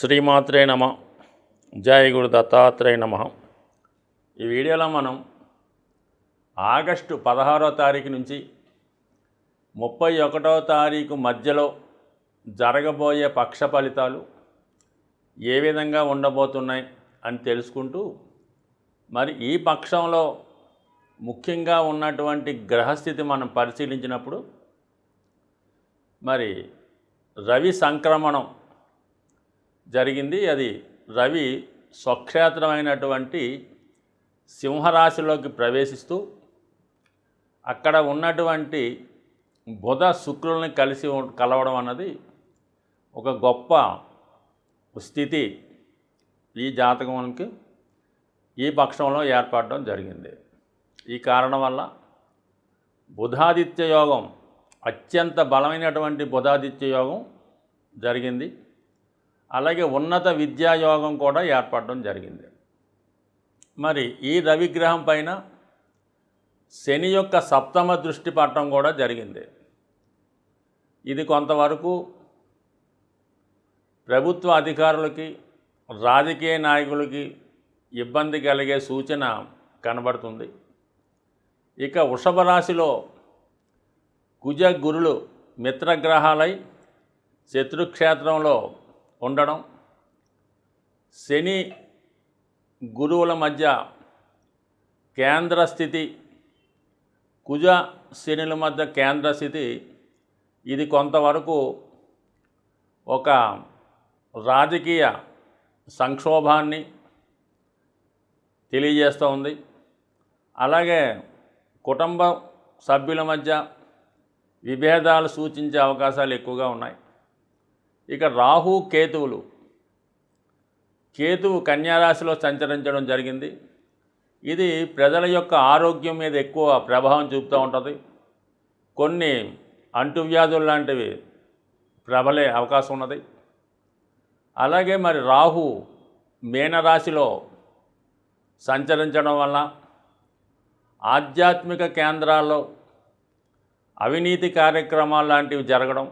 శ్రీమాత్రే నమ. జయ గురు దత్తాత్రేయ నమ. ఈ వీడియోలో మనం ఆగస్టు 16వ తారీఖు నుంచి 31వ తారీఖు మధ్యలో జరగబోయే పక్ష ఫలితాలు ఏ విధంగా ఉండబోతున్నాయి అని తెలుసుకుంటూ, మరి ఈ పక్షంలో ముఖ్యంగా ఉన్నటువంటి గ్రహస్థితి మనం పరిశీలించినప్పుడు మరి రవి సంక్రమణం జరిగింది. అది రవి స్వక్షేత్రమైనటువంటి సింహరాశిలోకి ప్రవేశిస్తూ అక్కడ ఉన్నటువంటి బుధ శుక్రుల్ని కలవడం అన్నది ఒక గొప్ప స్థితి ఈ జాతకానికి ఈ పక్షంలో ఏర్పడడం జరిగింది. ఈ కారణం వల్ల బుధాదిత్య యోగం, అత్యంత బలమైనటువంటి బుధాదిత్య యోగం జరిగింది. అలాగే ఉన్నత విద్యాయోగం కూడా ఏర్పడడం జరిగింది. మరి ఈ రవిగ్రహం పైన శని యొక్క సప్తమ దృష్టి పడటం కూడా జరిగింది. ఇది కొంతవరకు ప్రభుత్వ అధికారులకి, రాజకీయ నాయకులకి ఇబ్బంది కలిగే సూచన కనబడుతుంది. ఇక వృషభ రాశిలో కుజ గురులు మిత్రగ్రహాలై శత్రుక్షేత్రంలో ఉండడం, శని గురువుల మధ్య కేంద్ర స్థితి, కుజ శనుల మధ్య కేంద్ర స్థితి, ఇది కొంతవరకు ఒక రాజకీయ సంక్షోభాన్ని తెలియజేస్తూ ఉంది. అలాగే కుటుంబ సభ్యుల మధ్య విభేదాలు సూచించే అవకాశాలు ఎక్కువగా ఉన్నాయి. ఇక రాహు కేతువులు, కేతువు కన్యారాశిలో సంచరించడం జరిగింది. ఇది ప్రజల యొక్క ఆరోగ్యం మీద ఎక్కువ ప్రభావం చూపుతూ ఉంటుంది. కొన్ని అంటువ్యాధులు లాంటివి ప్రబలే అవకాశం ఉన్నది. అలాగే మరి రాహు మీనరాశిలో సంచరించడం వల్ల ఆధ్యాత్మిక కేంద్రాల్లో అవినీతి కార్యక్రమాలు లాంటివి జరగడం,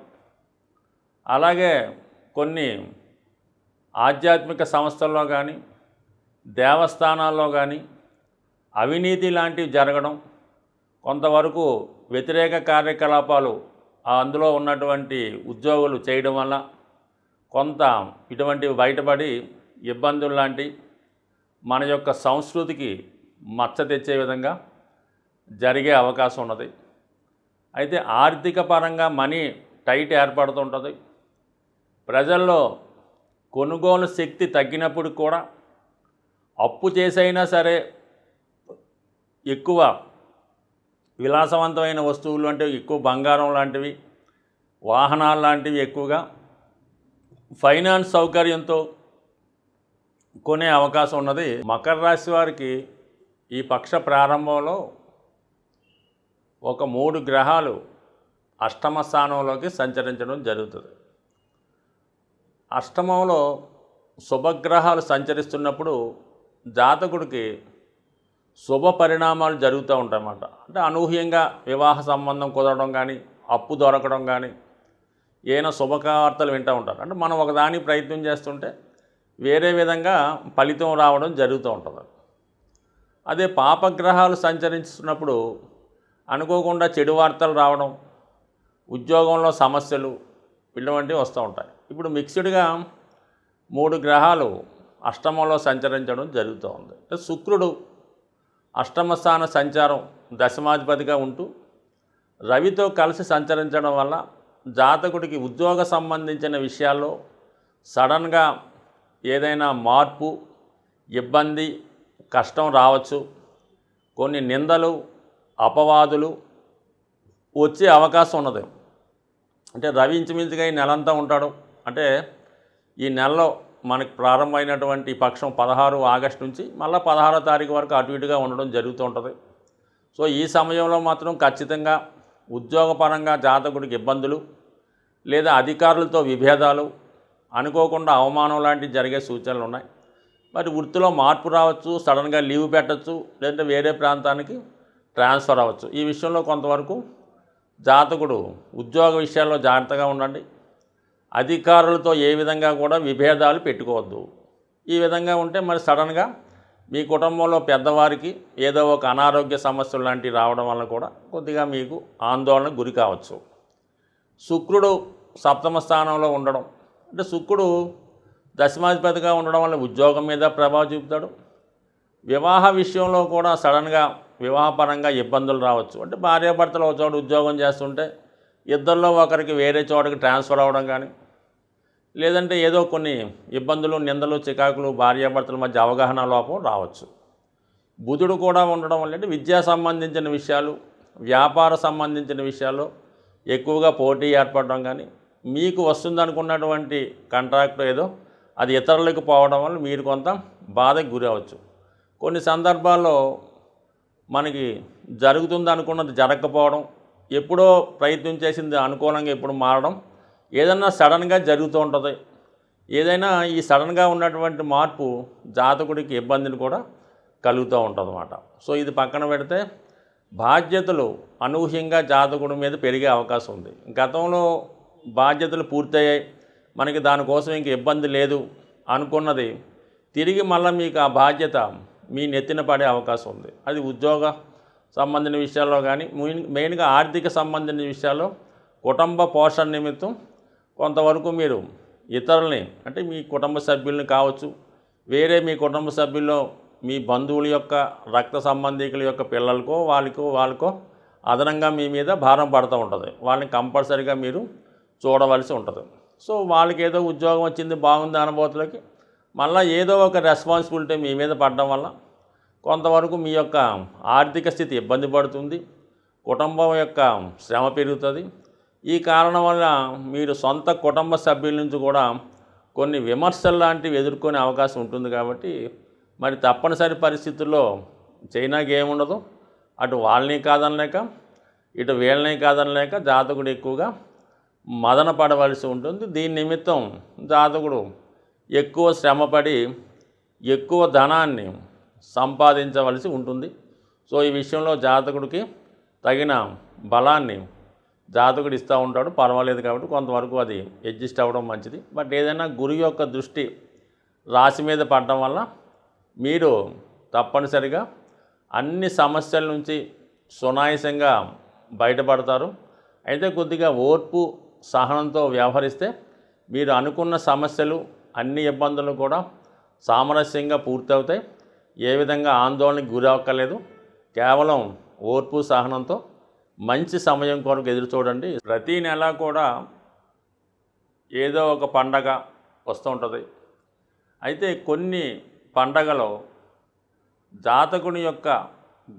అలాగే కొన్ని ఆధ్యాత్మిక సంస్థల్లో కానీ దేవస్థానాల్లో కానీ అవినీతి లాంటివి జరగడం, కొంతవరకు వ్యతిరేక కార్యకలాపాలు అందులో ఉన్నటువంటి ఉద్యోగులు చేయడం వల్ల కొంత ఇటువంటివి బయటపడి ఇబ్బందులు లాంటి మన యొక్క సంస్కృతికి మచ్చ తెచ్చే విధంగా జరిగే అవకాశం ఉన్నది. అయితే ఆర్థిక పరంగా మనీ టైట్ ఏర్పడుతుంటుంది. ప్రజల్లో కొనుగోలు శక్తి తగ్గినప్పుడు కూడా అప్పు చేసైనా సరే ఎక్కువ విలాసవంతమైన వస్తువులు అంటే ఎక్కువ బంగారం లాంటివి, వాహనాలు లాంటివి ఎక్కువగా ఫైనాన్స్ సౌకర్యంతో కొనే అవకాశం ఉన్నది. మకర రాశి వారికి ఈ పక్ష ప్రారంభంలో ఒక 3 గ్రహాలు అష్టమ స్థానంలోకి సంచరించడం జరుగుతుంది. అష్టమంలో శుభగ్రహాలు సంచరిస్తున్నప్పుడు జాతకుడికి శుభ పరిణామాలు జరుగుతూ ఉంటాయన్నమాట. అంటే అనూహ్యంగా వివాహ సంబంధం కుదరడం కానీ, అప్పు దొరకడం కానీ, ఏమైనా శుభవార్తలు వింటూ ఉంటారు. అంటే మనం ఒకదానికి ప్రయత్నం చేస్తుంటే వేరే విధంగా ఫలితం రావడం జరుగుతూ ఉంటుంది. అదే పాపగ్రహాలు సంచరిస్తున్నప్పుడు అనుకోకుండా చెడు వార్తలు రావడం, ఉద్యోగంలో సమస్యలు ఇటువంటివి వస్తూ ఉంటాయి. ఇప్పుడు మిక్స్డ్గా 3 గ్రహాలు అష్టమంలో సంచరించడం జరుగుతూ ఉంది. అంటే శుక్రుడు అష్టమ స్థాన సంచారం దశమాధిపతిగా ఉంటూ రవితో కలిసి సంచరించడం వల్ల జాతకుడికి ఉద్యోగ సంబంధించిన విషయాల్లో సడన్గా ఏదైనా మార్పు, ఇబ్బంది, కష్టం రావచ్చు. కొన్ని నిందలు, అపవాదులు వచ్చే అవకాశం ఉన్నది. అంటే రవి ఇంచుమించుగా ఈ నెలంతా ఉంటాడు. అంటే ఈ నెలలో మనకు ప్రారంభమైనటువంటి పక్షం 16 ఆగస్టు నుంచి మళ్ళీ 16వ తారీఖు వరకు అటు ఇటుగా ఉండడం జరుగుతూ ఉంటుంది. సో ఈ సమయంలో మాత్రం ఖచ్చితంగా ఉద్యోగపరంగా జాతకుడికి ఇబ్బందులు లేదా అధికారులతో విభేదాలు, అనుకోకుండా అవమానం లాంటివి జరిగే సూచనలు ఉన్నాయి. మరి వృత్తిలో మార్పు రావచ్చు, సడన్గా లీవ్ పెట్టచ్చు, లేదంటే వేరే ప్రాంతానికి ట్రాన్స్ఫర్ అవ్వచ్చు. ఈ విషయంలో కొంతవరకు జాతకుడు ఉద్యోగ విషయాల్లో జాగ్రత్తగా ఉండండి. అధికారులతో ఏ విధంగా కూడా విభేదాలు పెట్టుకోవద్దు. ఈ విధంగా ఉంటే మరి సడన్గా మీ కుటుంబంలో పెద్దవారికి ఏదో ఒక అనారోగ్య సమస్యలు లాంటివి రావడం వల్ల కూడా కొద్దిగా మీకు ఆందోళనకు గురి కావచ్చు. శుక్రుడు సప్తమ స్థానంలో ఉండడం అంటే శుక్రుడు దశమాధిపతిగా ఉండడం వల్ల ఉద్యోగం మీద ప్రభావం చూపుతాడు. వివాహ విషయంలో కూడా సడన్గా వివాహపరంగా ఇబ్బందులు రావచ్చు. అంటే భార్యాభర్తలు ఒక చోట ఉద్యోగం చేస్తుంటే ఇద్దరిలో ఒకరికి వేరే చోటకి ట్రాన్స్ఫర్ అవ్వడం కానీ, లేదంటే ఏదో కొన్ని ఇబ్బందులు, నిందలు, చికాకులు, భార్యాభర్తల మధ్య అవగాహన లోపం రావచ్చు. బుధుడు కూడా ఉండడం వల్ల అంటే విద్యా సంబంధించిన విషయాలు, వ్యాపార సంబంధించిన విషయాల్లో ఎక్కువగా పోటీ ఏర్పడడం కానీ, మీకు వస్తుందనుకున్నటువంటి కాంట్రాక్ట్ ఏదో అది ఇతరులకు పోవడం వల్ల మీరు కొంత బాధకు గురి అవ్వచ్చు. కొన్ని సందర్భాల్లో మనకి జరుగుతుంది అనుకున్నది జరగకపోవడం, ఎప్పుడో ప్రయత్నం చేసింది అనుకూలంగా ఎప్పుడు మారడం, ఏదన్నా సడన్గా జరుగుతూ ఉంటుంది. ఏదైనా ఈ సడన్గా ఉన్నటువంటి మార్పు జాతకుడికి ఇబ్బందిని కూడా కలుగుతూ ఉంటుందన్నమాట. సో ఇది పక్కన పెడితే బాధ్యతలు అనూహ్యంగా జాతకుడి మీద పెరిగే అవకాశం ఉంది. గతంలో బాధ్యతలు పూర్తయ్యాయి, మనకి దానికోసం ఇంక ఇబ్బంది లేదు అనుకున్నది తిరిగి మళ్ళీ మీకు ఆ బాధ్యత మీ నెత్తిన పడే అవకాశం ఉంది. అది ఉద్యోగ సంబంధించిన విషయాల్లో కానీ, మెయిన్గా ఆర్థిక సంబంధించిన విషయాల్లో కుటుంబ పోషణ నిమిత్తం కొంతవరకు మీరు ఇతరుల్ని అంటే మీ కుటుంబ సభ్యుల్ని కావచ్చు, వేరే మీ కుటుంబ సభ్యుల్లో మీ బంధువుల యొక్క రక్త సంబంధికుల యొక్క పిల్లలకో వాళ్ళకో అదనంగా మీ మీద భారం పడుతూ ఉంటుంది. వాళ్ళని కంపల్సరీగా మీరు చూడవలసి ఉంటుంది. సో వాళ్ళకి ఏదో ఉద్యోగం వచ్చింది బాగుంది అనుభూతులకి మళ్ళీ ఏదో ఒక రెస్పాన్సిబిలిటీ మీ మీద పడడం వల్ల కొంతవరకు మీ యొక్క ఆర్థిక స్థితి ఇబ్బంది పడుతుంది, కుటుంబం యొక్క శ్రమ పెరుగుతుంది. ఈ కారణం వల్ల మీరు సొంత కుటుంబ సభ్యుల నుంచి కూడా కొన్ని విమర్శలు లాంటివి ఎదుర్కొనే అవకాశం ఉంటుంది. కాబట్టి మరి తప్పనిసరి పరిస్థితుల్లో చైనాకి ఏముండదు, అటు వాళ్ళని కాదనలేక ఇటు వీళ్ళని కాదనలేక జాతకుడు ఎక్కువగా మదన పడవలసి ఉంటుంది. దీని నిమిత్తం జాతకుడు ఎక్కువ శ్రమపడి ఎక్కువ ధనాన్ని సంపాదించవలసి ఉంటుంది. సో ఈ విషయంలో జాతకుడికి తగిన బలాన్ని జాతకుడు ఇస్తూ ఉంటాడు, పర్వాలేదు. కాబట్టి కొంతవరకు అది అడ్జస్ట్ అవ్వడం మంచిది. బట్ ఏదైనా గురు యొక్క దృష్టి రాశి మీద పడడం వల్ల మీరు తప్పనిసరిగా అన్ని సమస్యల నుంచి సునాయాసంగా బయటపడతారు. అయితే కొద్దిగా ఓర్పు సహనంతో వ్యవహరిస్తే మీరు అనుకున్న సమస్యలు అన్ని ఇబ్బందులు కూడా సామరస్యంగా పూర్తవుతాయి. ఏ విధంగా ఆందోళనకు గురి అవ్వక్కర్లేదు. కేవలం ఓర్పు సహనంతో మంచి సమయం కొరకు ఎదురు చూడండి. ప్రతీ నెల కూడా ఏదో ఒక పండగ వస్తూ ఉంటుంది. అయితే కొన్ని పండగలో జాతకుని యొక్క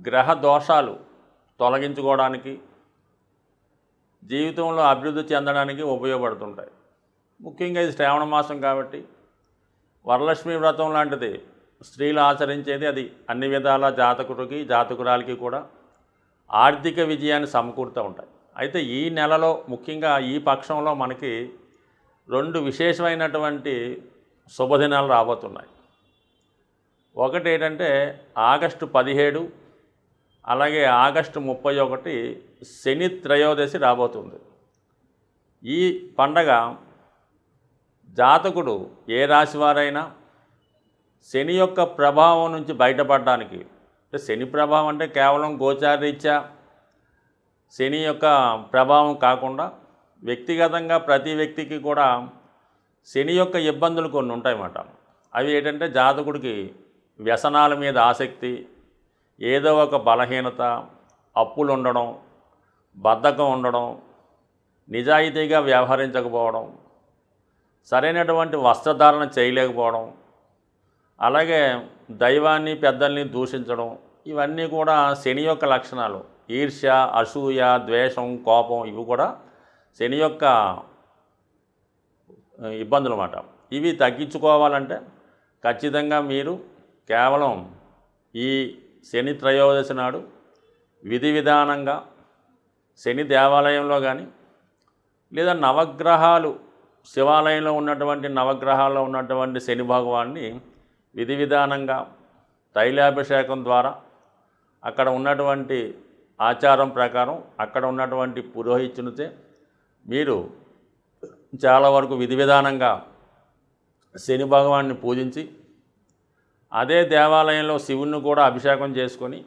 గ్రహ దోషాలు తొలగించుకోవడానికి, జీవితంలో అభివృద్ధి చెందడానికి ఉపయోగపడుతుంటాయి. ముఖ్యంగా ఇది శ్రావణ మాసం కాబట్టి వరలక్ష్మి వ్రతం లాంటిది స్త్రీలు ఆచరించేది. అది అన్ని విధాల జాతకుడికి జాతకురాలికి కూడా ఆర్థిక విజయాన్ని సమకూరుతూ ఉంటాయి. అయితే ఈ నెలలో ముఖ్యంగా ఈ పక్షంలో మనకి 2 విశేషమైనటువంటి శుభదినాలు రాబోతున్నాయి. ఒకటి ఏంటంటే ఆగస్టు 17, అలాగే ఆగస్టు 31 శని త్రయోదశి రాబోతుంది. ఈ పండగ జాతకుడు ఏ రాశివారైనా శని యొక్క ప్రభావం నుంచి బయటపడడానికి, శని ప్రభావం అంటే కేవలం గోచారరీత్యా శని యొక్క ప్రభావం కాకుండా వ్యక్తిగతంగా ప్రతి వ్యక్తికి కూడా శని యొక్క ఇబ్బందులు కొన్ని ఉంటాయన్నమాట. అవి ఏంటంటే జాతకుడికి వ్యసనాల మీద ఆసక్తి, ఏదో ఒక బలహీనత, అప్పులు ఉండడం, బద్ధకం ఉండడం, నిజాయితీగా వ్యవహరించకపోవడం, సరైనటువంటి వస్త్రధారణ చేయలేకపోవడం, అలాగే దైవాన్ని పెద్దల్ని దూషించడం, ఇవన్నీ కూడా శని యొక్క లక్షణాలు. ఈర్ష్య, అసూయ, ద్వేషం, కోపం ఇవి కూడా శని యొక్క ఇబ్బందులు అన్నమాట. ఇవి తగ్గించుకోవాలంటే ఖచ్చితంగా మీరు కేవలం ఈ శని త్రయోదశి నాడు విధి విధానంగా శని దేవాలయంలో కానీ, లేదా నవగ్రహాలు శివాలయంలో ఉన్నటువంటి నవగ్రహాల్లో ఉన్నటువంటి శని భగవాన్ని విధి విధానంగా తైలాభిషేకం ద్వారా అక్కడ ఉన్నటువంటి ఆచారం ప్రకారం అక్కడ ఉన్నటువంటి పురోహితునిచే మీరు చాలా వరకు విధి విధానంగా శని భగవాన్ని పూజించి అదే దేవాలయంలో శివుణ్ణి కూడా అభిషేకం చేసుకొని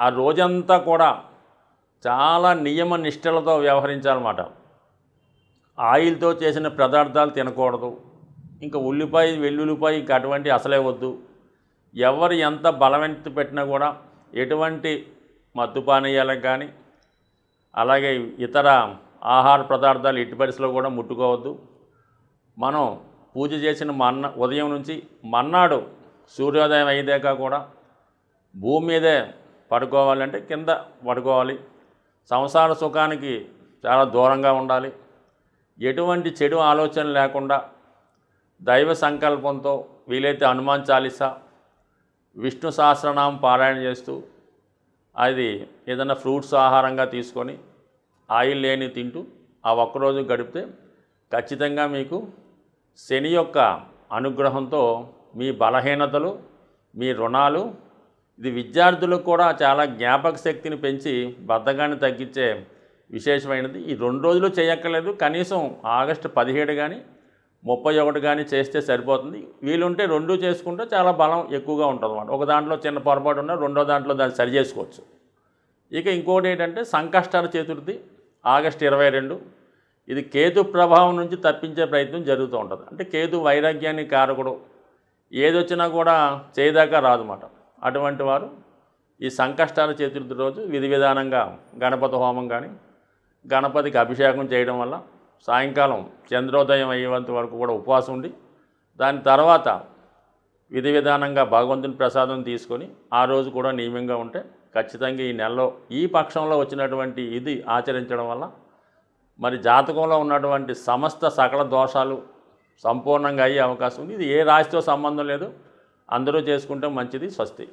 ఆ రోజంతా కూడా చాలా నియమ నిష్టలతో వ్యవహరించాలన్నమాట. ఆయిల్తో చేసిన పదార్థాలు తినకూడదు, ఇంకా ఉల్లిపాయ వెల్లుల్లిపాయ ఇంకా అటువంటి అసలే వద్దు. ఎవరు ఎంత బలవంతి పెట్టినా కూడా ఎటువంటి మత్తు పానీయాలకు కానీ అలాగే ఇతర ఆహార పదార్థాలు ఎట్టి పరిస్థితుల్లో కూడా ముట్టుకోవద్దు. మనం పూజ చేసిన ఉదయం నుంచి మర్నాడు సూర్యోదయం అయ్యేదాకా కూడా భూమి మీదే పడుకోవాలంటే కింద పడుకోవాలి. సంసార సుఖానికి చాలా దూరంగా ఉండాలి. ఎటువంటి చెడు ఆలోచన లేకుండా దైవ సంకల్పంతో వీలైతే హనుమాన్ చాలీసా, విష్ణు సహస్రనామం పారాయణ చేస్తూ అది ఏదైనా ఫ్రూట్స్ ఆహారంగా తీసుకొని ఆయిల్ లేని తింటూ ఆ ఒక్కరోజు గడిపితే ఖచ్చితంగా మీకు శని యొక్క అనుగ్రహంతో మీ బలహీనతలు, మీ రుణాలు, ఇది విద్యార్థులకు కూడా చాలా జ్ఞాపక శక్తిని పెంచి బద్ధకాన్ని తగ్గించే విశేషమైనది. ఈ 2 రోజులు చేయక్కర్లేదు, కనీసం ఆగస్టు 17 కానీ 31 కానీ చేస్తే సరిపోతుంది. వీలుంటే 2 చేసుకుంటే చాలా బలం ఎక్కువగా ఉంటుంది అన్నమాట. ఒక దాంట్లో చిన్న పొరపాటు ఉన్నా రెండో దాంట్లో దాన్ని సరి చేసుకోవచ్చు. ఇక ఇంకోటి ఏంటంటే సంకష్టహర చతుర్థి ఆగస్టు 22. ఇది కేతు ప్రభావం నుంచి తప్పించే ప్రయత్నం జరుగుతూ ఉంటుంది. అంటే కేతు వైరాగ్యానికి కారకుడు, ఏదొచ్చినా కూడా చేయదాకా రాదన్నమాట. అటువంటి వారు ఈ సంకష్టహర చతుర్థి రోజు విధి విధానంగా గణపతి హోమం కానీ గణపతికి అభిషేకం చేయడం వల్ల సాయంకాలం చంద్రోదయం అయ్యేంత వరకు కూడా ఉపవాసం ఉండి దాని తర్వాత విధి విధానంగా భగవంతుని ప్రసాదం తీసుకొని ఆ రోజు కూడా నియమంగా ఉంటే ఖచ్చితంగా ఈ నెలలో ఈ పక్షంలో వచ్చినటువంటి ఇది ఆచరించడం వల్ల మరి జాతకంలో ఉన్నటువంటి సమస్త సకల దోషాలు సంపూర్ణంగా అయ్యే అవకాశం ఉంది. ఇది ఏ రాశితో సంబంధం లేదు, అందరూ చేసుకుంటే మంచిది. స్వస్తి.